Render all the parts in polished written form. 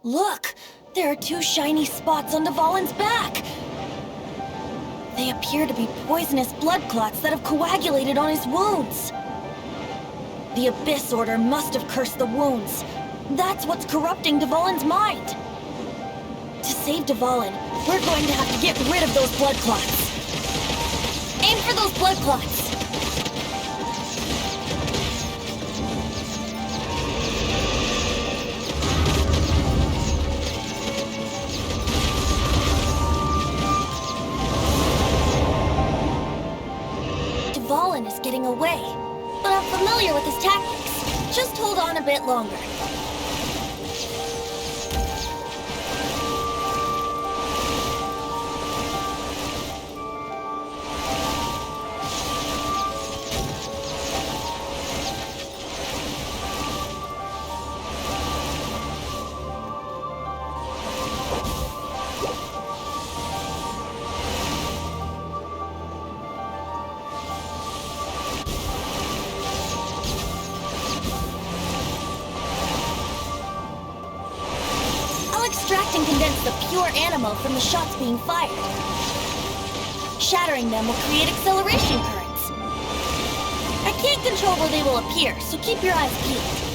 Look! There are two shiny spots on Dvalin's back! They appear to be poisonous blood clots that have coagulated on his wounds. The Abyss Order must have cursed the wounds. That's what's corrupting Dvalin's mind. To save Dvalin, we're going to have to get rid of those blood clots. Aim for those blood clots! Dvalin is getting away, but I'm familiar with his tactics. Just hold on a bit longer. Extract and condense the pure animo from the shots being fired. Shattering them will create acceleration currents. I can't control where they will appear, so keep your eyes peeled.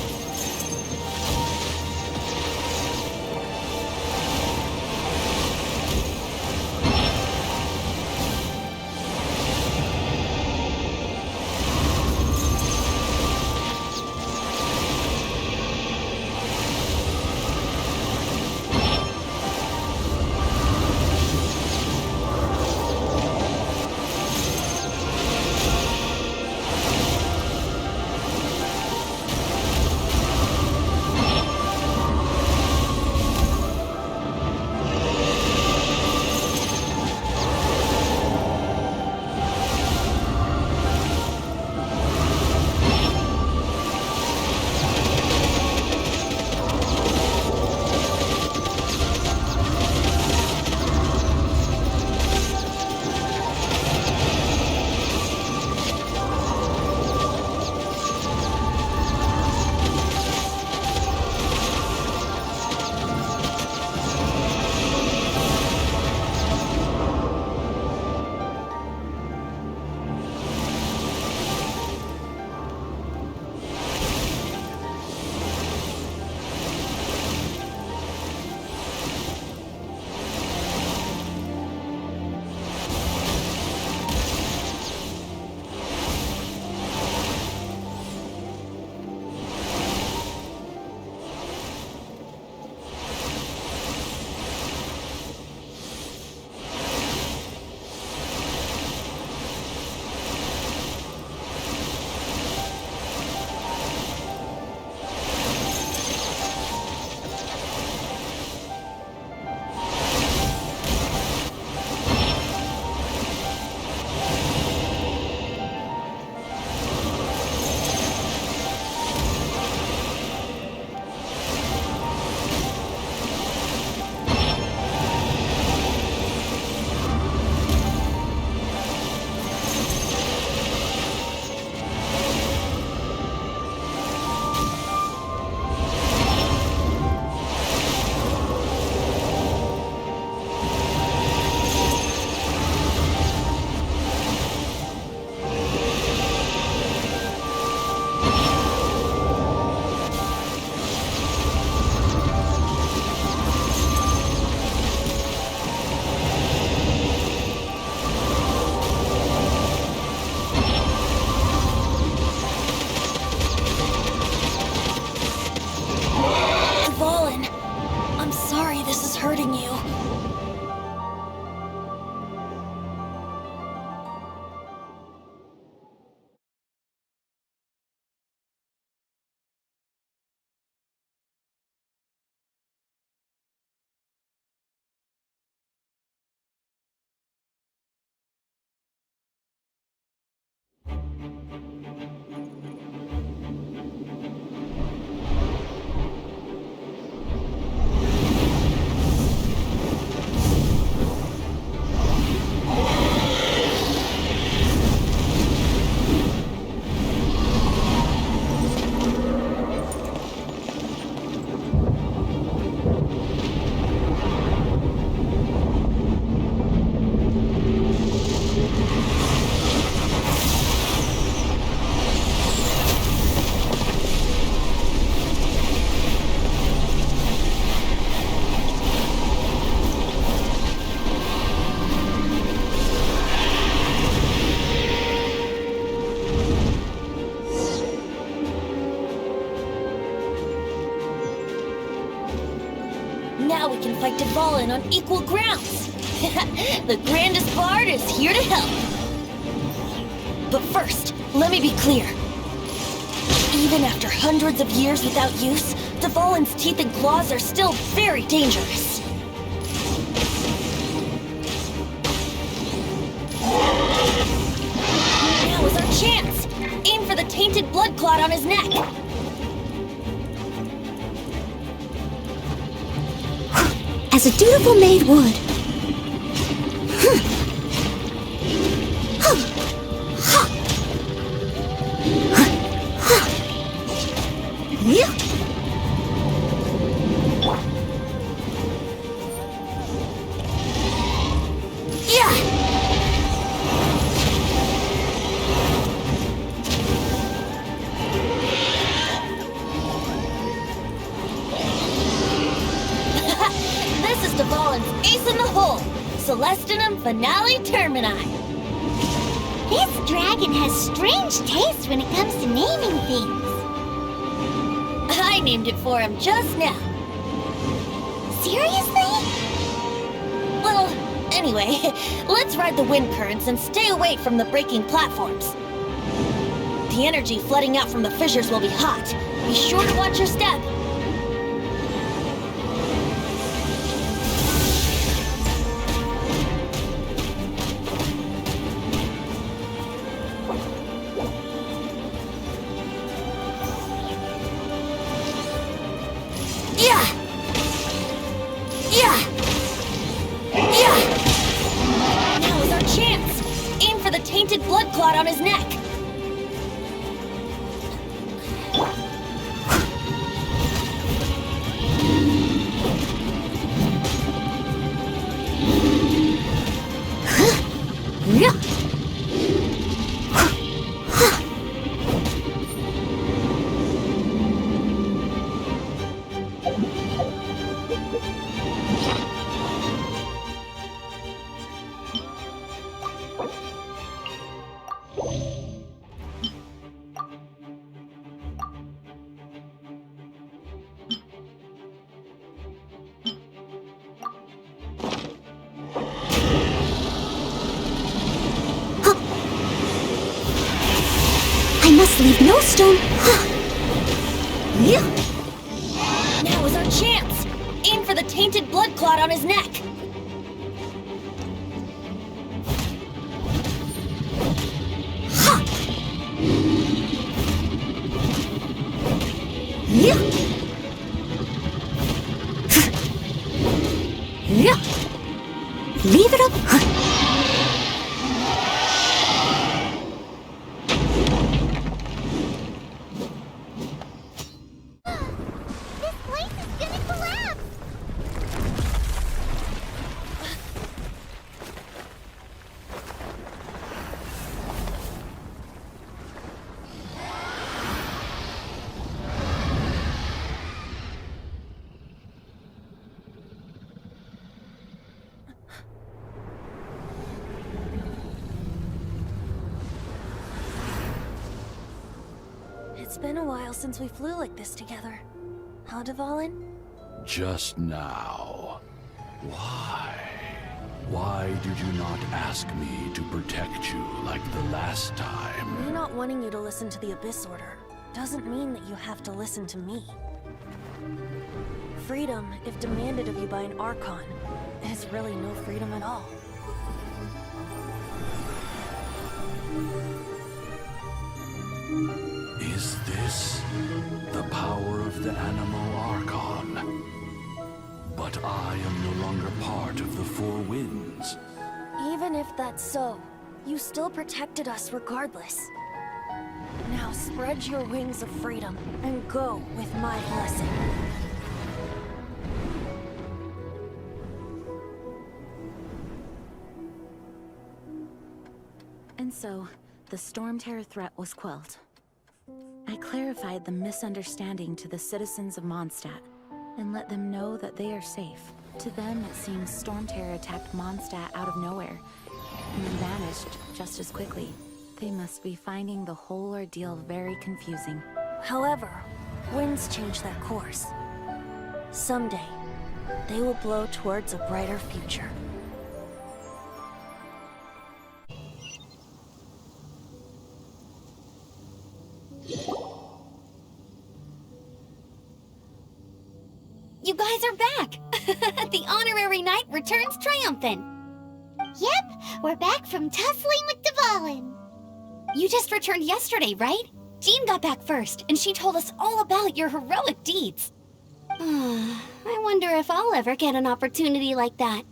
Now we can fight Dvalin on equal grounds. The grandest bard is here to help. But first, let me be clear. Even after hundreds of years without use, Dvalin's teeth and claws are still very dangerous. Now is our chance! Aim for the tainted blood clot on his neck! As a dutiful maid would. Celestinum Finale Termini. This dragon has strange taste when it comes to naming things. I named it for him just now. Seriously? Well, anyway, let's ride the wind currents and stay away from the breaking platforms. The energy flooding out from the fissures will be hot. Be sure to watch your step. Blood clot on his neck. Leave no stone. Now is our chance. Aim for the tainted blood clot on his neck. Leave it up. It's been a while since we flew like this together. Huh, Dvalin? Just now. Why? Why did you not ask me to protect you like the last time? Me not wanting you to listen to the Abyss Order doesn't mean that you have to listen to me. Freedom, if demanded of you by an Archon, is really no freedom at all. Is this the power of the Animo Archon? But I am no longer part of the Four Winds. Even if that's so, you still protected us regardless. Now spread your wings of freedom and go with my blessing. And so, the Storm Terror threat was quelled. I clarified the misunderstanding to the citizens of Mondstadt, and let them know that they are safe. To them, it seems Storm Terror attacked Mondstadt out of nowhere, and then vanished just as quickly. They must be finding the whole ordeal very confusing. However, winds change their course. Someday, they will blow towards a brighter future. You guys are back! The honorary knight returns triumphant. Yep, we're back from tussling with Dvalin. You just returned yesterday, right? Jean got back first, and she told us all about your heroic deeds. I wonder if I'll ever get an opportunity like that.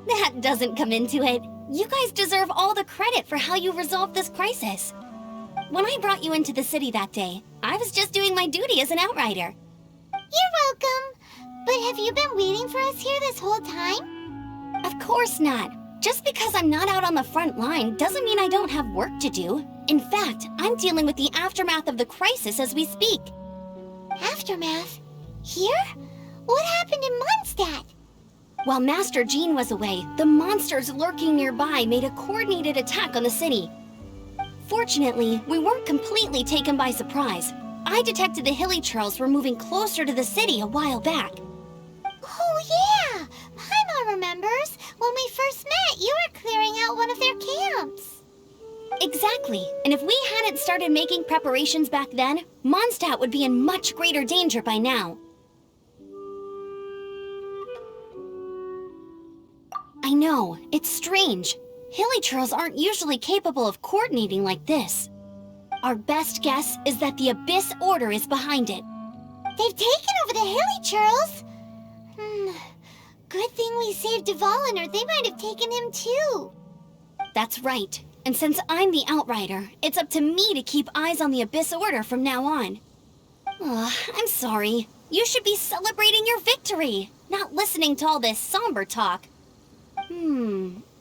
That doesn't come into it. You guys deserve all the credit for how you resolved this crisis. When I brought you into the city that day, I was just doing my duty as an outrider. You're welcome. But have you been waiting for us here this whole time? Of course not. Just because I'm not out on the front line doesn't mean I don't have work to do. In fact, I'm dealing with the aftermath of the crisis as we speak. Aftermath? Here? What happened in Mondstadt? While Master Jean was away, the monsters lurking nearby made a coordinated attack on the city. Fortunately, we weren't completely taken by surprise. I detected the Hilly Churls were moving closer to the city a while back. Oh yeah! Paimon remembers. When we first met, you were clearing out one of their camps. Exactly. And if we hadn't started making preparations back then, Mondstadt would be in much greater danger by now. I know, it's strange. Hilly Churls aren't usually capable of coordinating like this. Our best guess is that the Abyss Order is behind it. They've taken over the Hilly Churls? Good thing we saved Dvalin, or they might have taken him too. That's right. And since I'm the Outrider, it's up to me to keep eyes on the Abyss Order from now on. I'm sorry. You should be celebrating your victory, not listening to all this somber talk.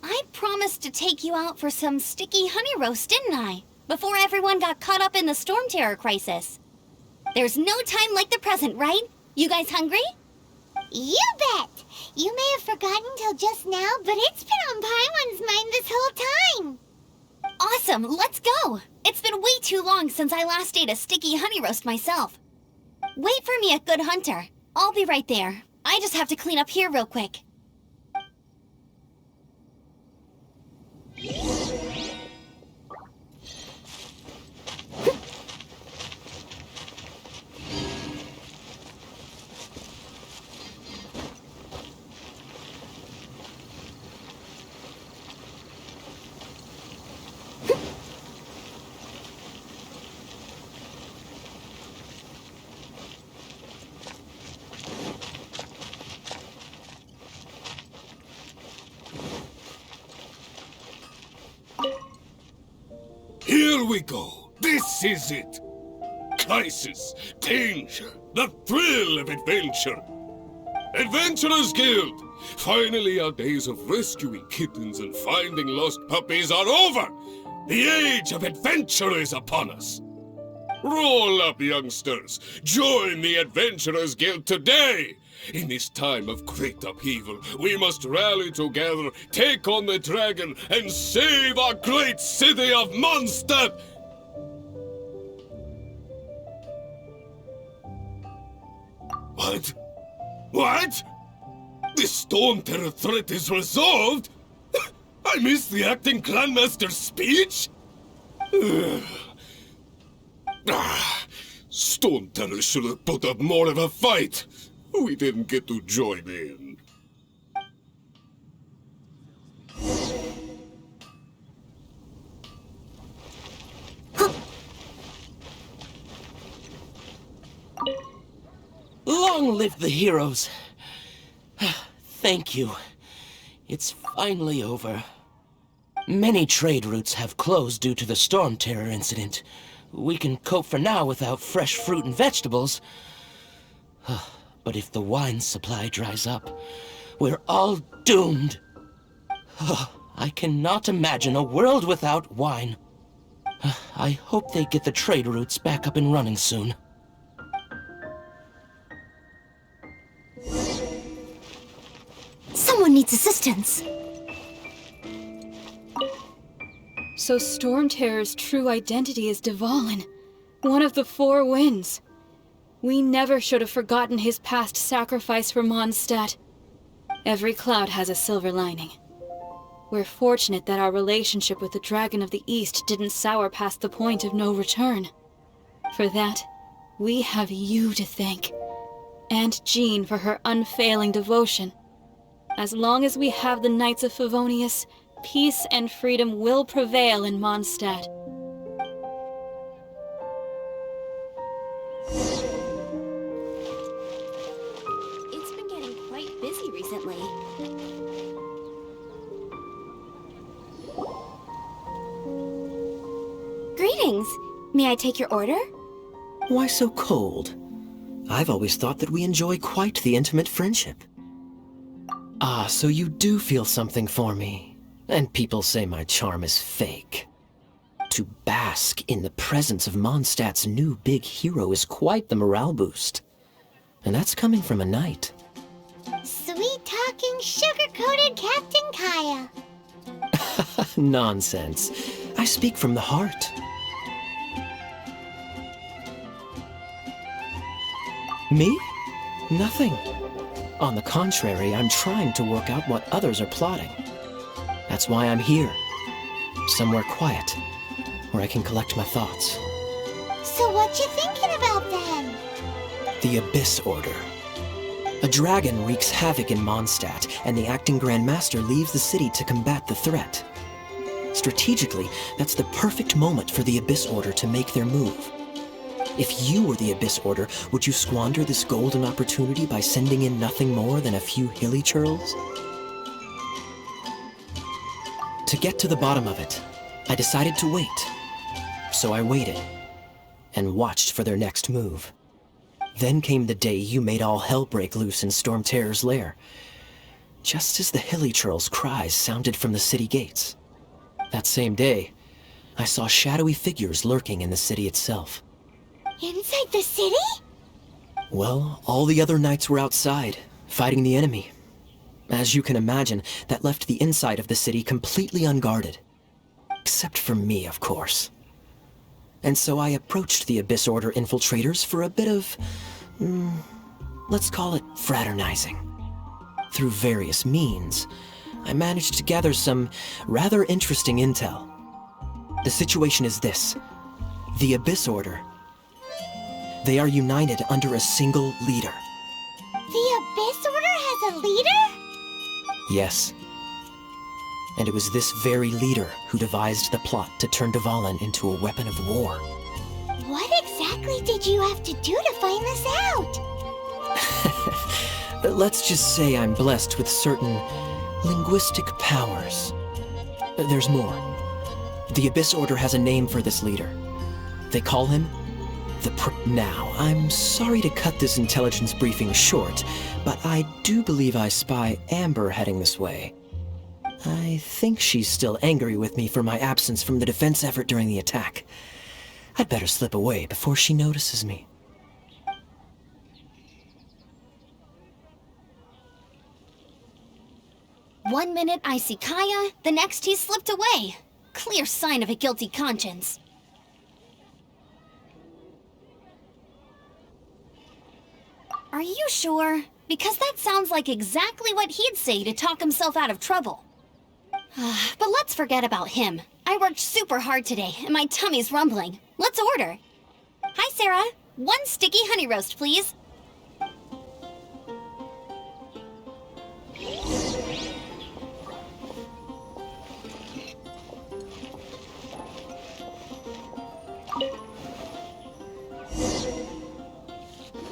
I promised to take you out for some sticky honey roast, didn't I? Before everyone got caught up in the Storm Terror crisis. There's no time like the present, right? You guys hungry? You bet! You may have forgotten till just now, but it's been on Paimon's mind this whole time. Awesome, let's go! It's been way too long since I last ate a sticky honey roast myself. Wait for me at Good Hunter. I'll be right there. I just have to clean up here real quick. Here we go. This is it. Crisis, danger, the thrill of adventure. Adventurers Guild! Finally our days of rescuing kittens and finding lost puppies are over! The age of adventure is upon us! Roll up, youngsters! Join the Adventurers Guild today! In this time of great upheaval, we must rally together, take on the dragon, and save our great city of Mondstadt! What? What? The Storm Terror threat is resolved? I missed the acting clanmaster's speech? Storm Terror should have put up more of a fight. We didn't get to join in. Long live the heroes. Thank you. It's finally over. Many trade routes have closed due to the Storm Terror incident. We can cope for now without fresh fruit and vegetables. But if the wine supply dries up, we're all doomed. I cannot imagine a world without wine. I hope they get the trade routes back up and running soon. Someone needs assistance. So Storm Terror's true identity is Dvalin. One of the four winds. We never should have forgotten his past sacrifice for Mondstadt. Every cloud has a silver lining. We're fortunate that our relationship with the Dragon of the East didn't sour past the point of no return. For that, we have you to thank. And Jean for her unfailing devotion. As long as we have the Knights of Favonius, peace and freedom will prevail in Mondstadt. It's been getting quite busy recently. Greetings. May I take your order? Why so cold? I've always thought that we enjoy quite the intimate friendship. Ah, so you do feel something for me. And people say my charm is fake. To bask in the presence of Mondstadt's new big hero is quite the morale boost. And that's coming from a knight. Sweet-talking, sugar-coated Captain Kaya. Nonsense. I speak from the heart. Me? Nothing. On the contrary, I'm trying to work out what others are plotting. That's why I'm here. Somewhere quiet, where I can collect my thoughts. So what you thinking about then? The Abyss Order. A dragon wreaks havoc in Mondstadt, and the acting Grand Master leaves the city to combat the threat. Strategically, that's the perfect moment for the Abyss Order to make their move. If you were the Abyss Order, would you squander this golden opportunity by sending in nothing more than a few hilly churls? To get to the bottom of it, I decided to wait. So I waited, and watched for their next move. Then came the day you made all hell break loose in Storm Terror's lair, just as the hilly churls' cries sounded from the city gates. That same day, I saw shadowy figures lurking in the city itself. Inside the city? Well, all the other knights were outside, fighting the enemy. As you can imagine, that left the inside of the city completely unguarded. Except for me, of course. And so I approached the Abyss Order infiltrators for a bit of, let's call it fraternizing. Through various means, I managed to gather some rather interesting intel. The situation is this. The Abyss Order. They are united under a single leader. The Abyss Order has a leader? Yes. And it was this very leader who devised the plot to turn Dvalin into a weapon of war. What exactly did you have to do to find this out? Let's just say I'm blessed with certain linguistic powers. There's more. The Abyss Order has a name for this leader. They call him Now, I'm sorry to cut this intelligence briefing short, but I do believe I spy Amber heading this way. I think she's still angry with me for my absence from the defense effort during the attack. I'd better slip away before she notices me. One minute I see Kaya, the next he's slipped away. Clear sign of a guilty conscience. Are you sure? Because that sounds like exactly what he'd say to talk himself out of trouble. But let's forget about him. I worked super hard today, and my tummy's rumbling. Let's order. Hi, Sarah. 1 sticky honey roast, please.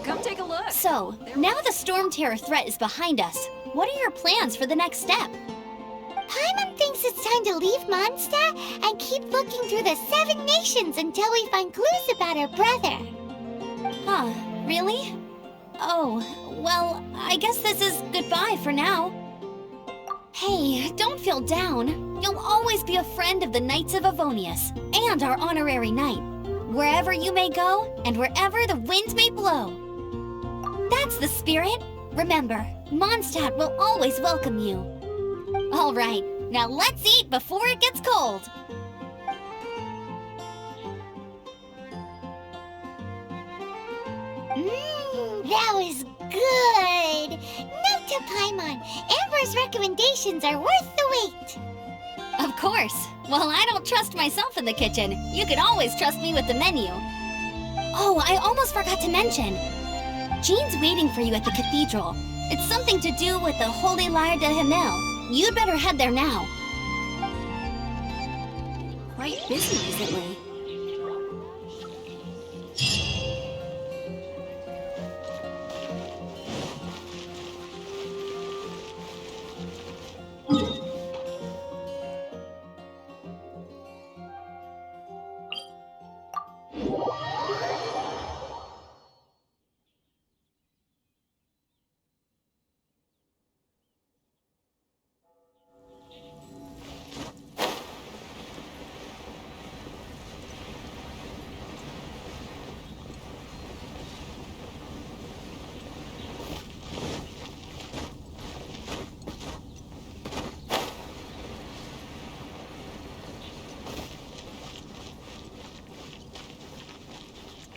Come take a look. So, now the Storm Terror threat is behind us. What are your plans for the next step? Paimon thinks it's time to leave Mondstadt and keep looking through the 7 nations until we find clues about her brother. Huh, really? Oh, well, I guess this is goodbye for now. Hey, don't feel down. You'll always be a friend of the Knights of Favonius, and our honorary knight. Wherever you may go, and wherever the wind may blow. That's the spirit. Remember, Mondstadt will always welcome you. All right, now let's eat before it gets cold. That was good! Note to Paimon, Amber's recommendations are worth the wait! Of course. Well, I don't trust myself in the kitchen. You can always trust me with the menu. Oh, I almost forgot to mention. Jean's waiting for you at the cathedral. It's something to do with the Holy Lyre de Himmel. You'd better head there now. Quite busy recently.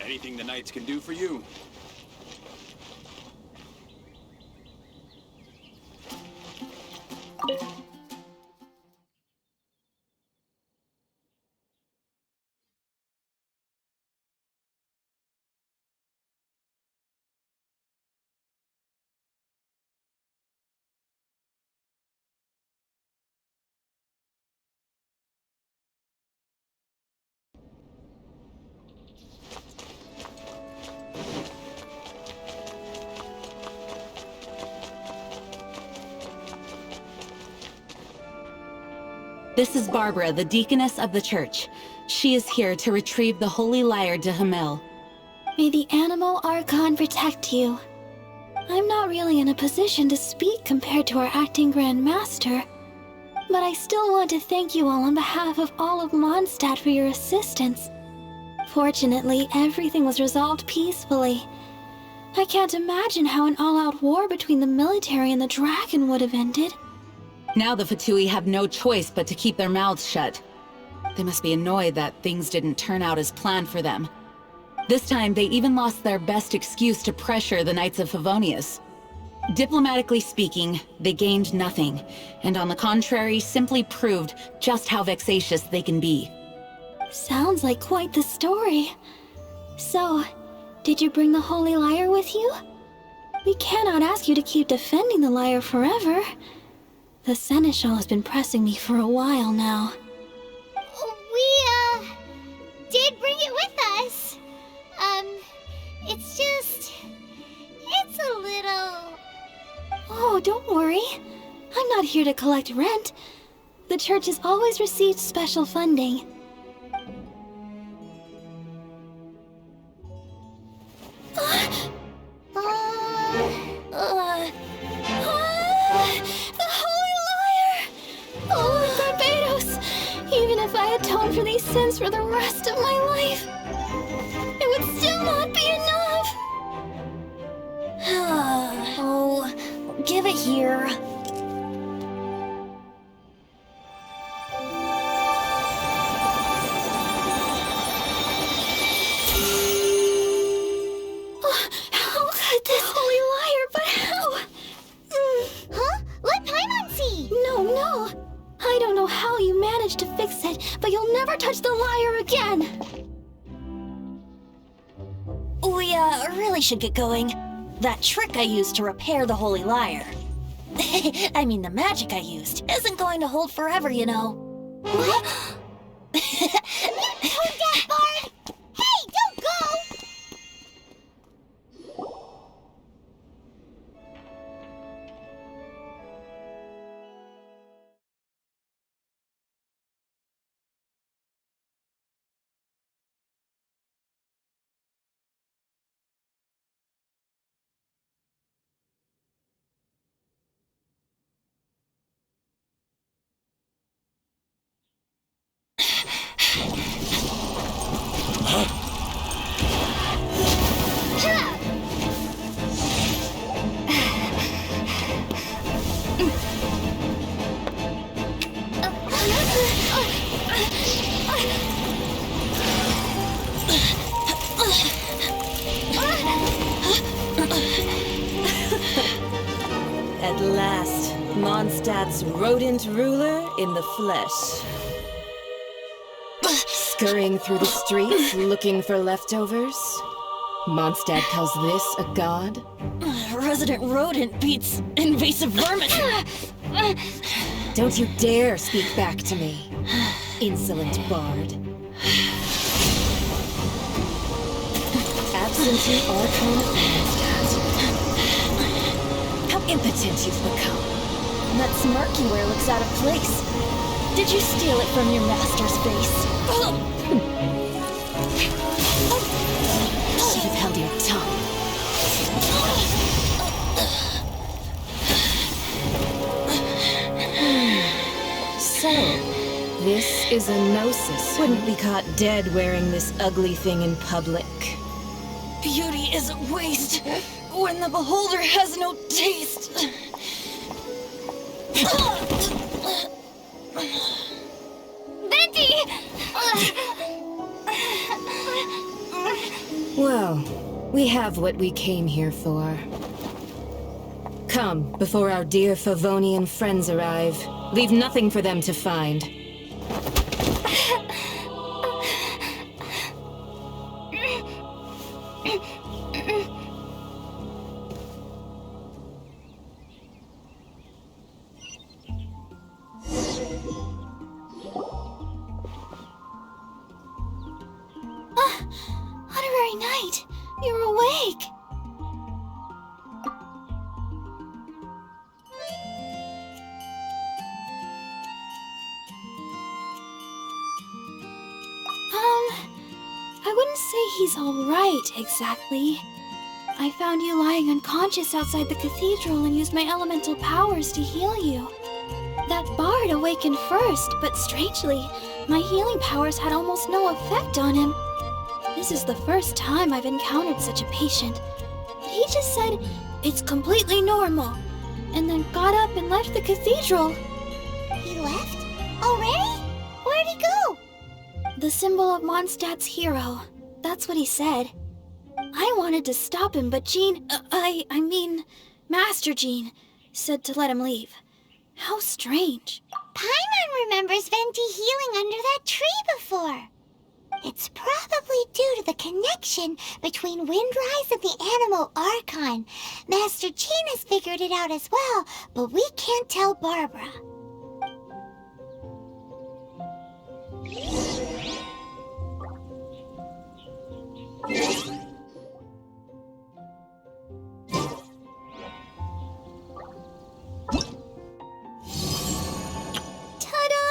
Anything the Knights can do for you? This is Barbara, the deaconess of the church. She is here to retrieve the Holy Lyre de Himmel. May the animal Archon protect you. I'm not really in a position to speak compared to our acting Grand Master, but I still want to thank you all on behalf of all of Mondstadt for your assistance. Fortunately, everything was resolved peacefully. I can't imagine how an all-out war between the military and the dragon would have ended. Now the Fatui have no choice but to keep their mouths shut. They must be annoyed that things didn't turn out as planned for them. This time, they even lost their best excuse to pressure the Knights of Favonius. Diplomatically speaking, they gained nothing, and on the contrary, simply proved just how vexatious they can be. Sounds like quite the story. So, did you bring the Holy Lyre with you? We cannot ask you to keep defending the lyre forever. The Seneschal has been pressing me for a while now. We, did bring it with us. It's a little... Oh, don't worry. I'm not here to collect rent. The church has always received special funding. The Holy Lyre! Oh, Lord Barbados! Even if I atone for these sins for the rest of my life, it would still not be enough! Oh, give it here. How could this Holy Lyre, but how? Huh? Let Paimon see! No. I don't know how you managed to fix it, but you'll never touch the lyre again! We, really should get going. That trick I used to repair the Holy Lyre. I mean, the magic I used isn't going to hold forever, you know. What? Tone deaf, Bard! Hey, don't go! At last, Mondstadt's rodent ruler in the flesh. Scurrying through the streets looking for leftovers? Mondstadt calls this a god? Resident rodent beats invasive vermin. Don't you dare speak back to me, insolent bard. Absentee Archon of Mondstadt. How impotent you've become. That smirk you wear looks out of place. Did you steal it from your master's face? Should have held your tongue. So, this is a gnosis. Wouldn't be caught dead wearing this ugly thing in public. Beauty is a waste when the beholder has no taste. Venti! Well, we have what we came here for. Come, before our dear Favonian friends arrive. Leave nothing for them to find. Honorary Knight, you're awake. I wouldn't say he's all right, exactly. I found you lying unconscious outside the cathedral and used my elemental powers to heal you. That bard awakened first, but strangely, my healing powers had almost no effect on him. This is the first time I've encountered such a patient. But he just said, it's completely normal, and then got up and left the cathedral. He left? Already? Where'd he go? The symbol of Mondstadt's hero. That's what he said. I wanted to stop him, but Master Jean, said to let him leave. How strange. Paimon remembers Venti healing under that tree before. It's probably due to the connection between Windrise and the animal Archon. Master Jean has figured it out as well, but we can't tell Barbara. Ta-da!